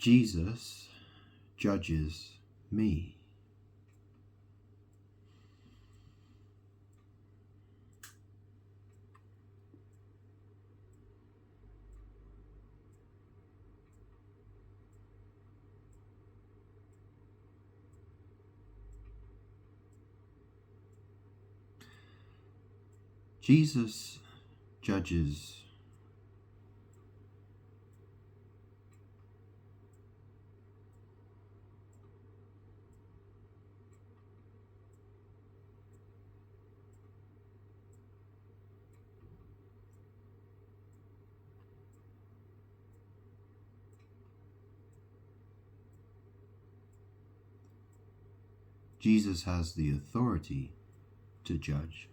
Jesus judges me. Jesus judges Jesus has the authority to judge.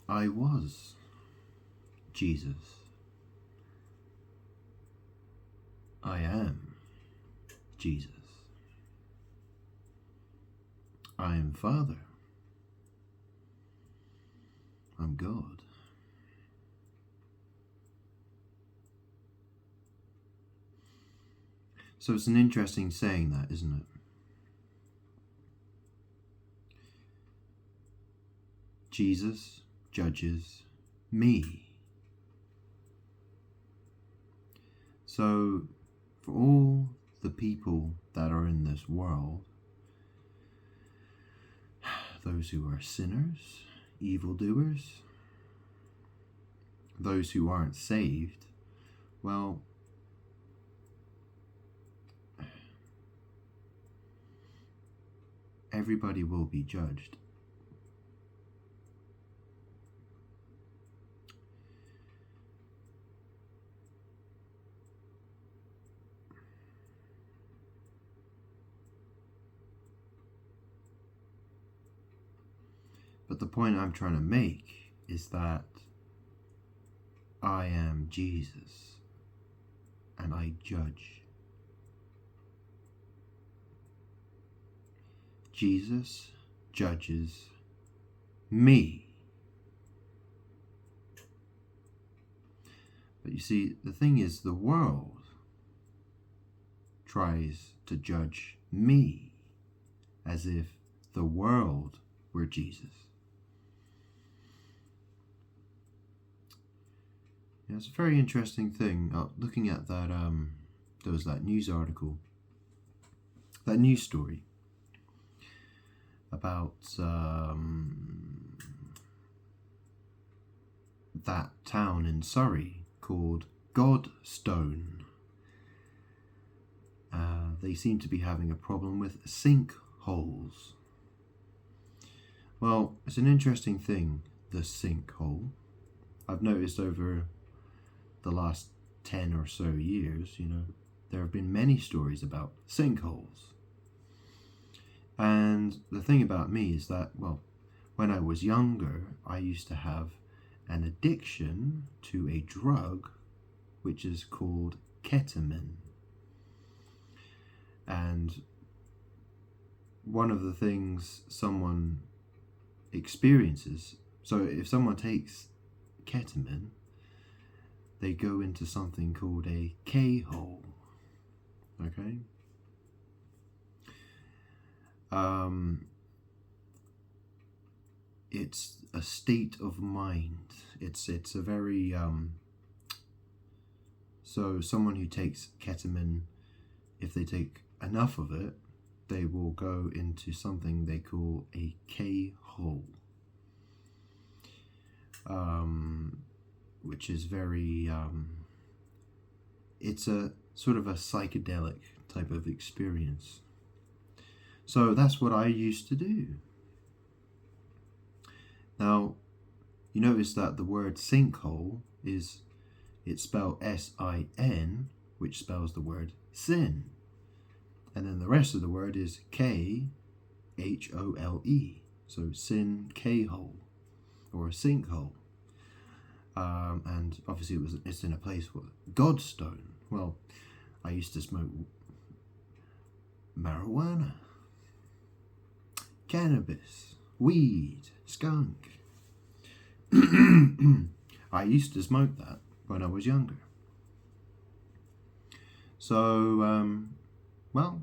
I was Jesus. I am Jesus. I am Father. I'm God. So it's an interesting saying that, isn't it? Jesus judges me. So for all the people that are in this world, those who are sinners, evildoers, those who aren't saved, well, everybody will be judged. But the point I'm trying to make is that I am Jesus and I judge. Jesus judges me. But you see, the thing is, the world tries to judge me as if the world were Jesus. Yeah, it's a very interesting thing. Looking at that, there was that news article, that news story about that town in Surrey called Godstone. They seem to be having a problem with sinkholes. Well, it's an interesting thing, the sinkhole. I've noticed over the last 10 or so years, there have been many stories about sinkholes. And the thing about me is that, well, when I was younger, I used to have an addiction to a drug which is called ketamine. And one of the things someone experiences, so if someone takes ketamine, they go into something called a K-hole, okay? It's a state of mind. It's a very, so someone who takes ketamine, if they take enough of it, they will go into something they call a K-hole, which is very, it's a sort of a psychedelic type of experience. So that's what I used to do. Now, you notice that the word sinkhole it's spelled S-I-N, which spells the word sin. And then the rest of the word is K-H-O-L-E. So sin K-hole, or a sinkhole. And obviously it's in a place called Godstone. Well, I used to smoke marijuana, cannabis, weed, skunk. I used to smoke that, when I was younger. So, well,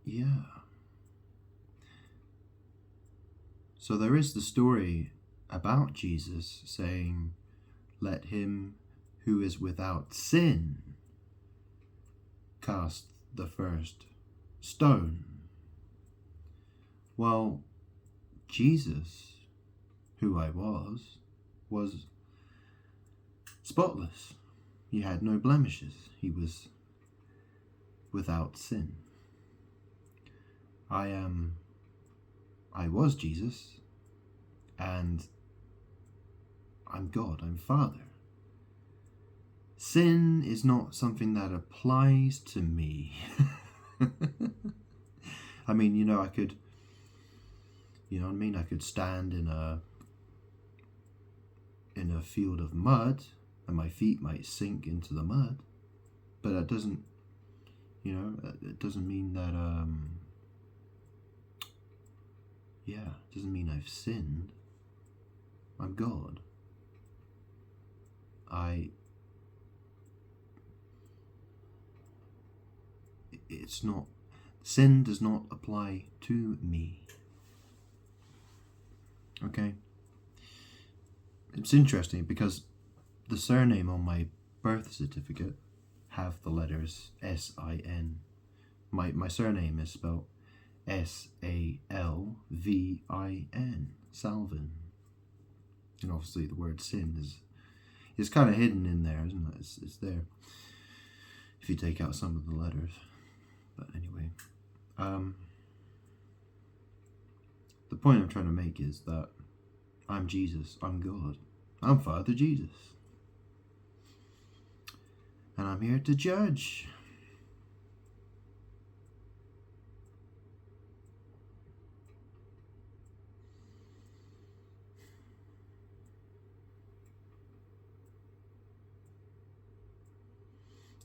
yeah. So there is the story about Jesus saying, "Let him who is without sin cast the first stone." Well, Jesus, who I was spotless. He had no blemishes. He was without sin. I was Jesus, and I'm God, I'm Father. Sin is not something that applies to me. I mean, I could, I could stand in a field of mud and my feet might sink into the mud, but that doesn't, it doesn't mean that, it doesn't mean I've sinned. I'm God. It's not, sin does not apply to me. Okay? It's interesting because the surname on my birth certificate have the letters S-I-N. My surname is spelled S-A-L-V-I-N, Salvin. And obviously the word sin is kind of hidden in there, isn't it? It's there if you take out some of the letters. But anyway, the point I'm trying to make is that I'm Jesus, I'm God, I'm Father Jesus. And I'm here to judge.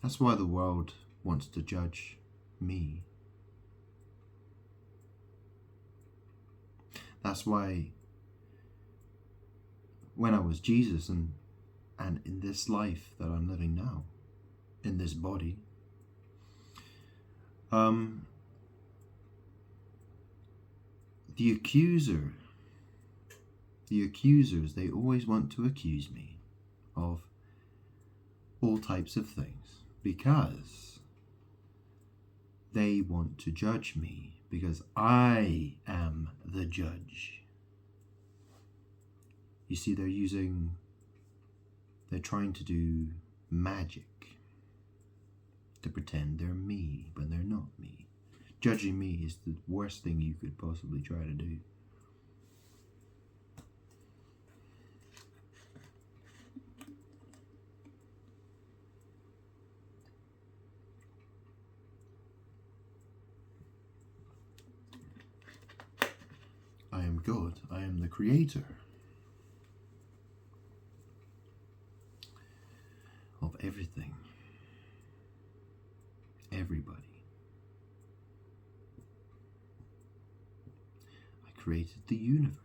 That's why the world wants to judge me. That's why when I was Jesus and in this life that I'm living now, in this body, the accusers, they always want to accuse me of all types of things because they want to judge me, because I am the judge. You see, they're trying to do magic to pretend they're me when they're not me. Judging me is the worst thing you could possibly try to do. I am God. I am the creator of everything. Everybody. I created the universe.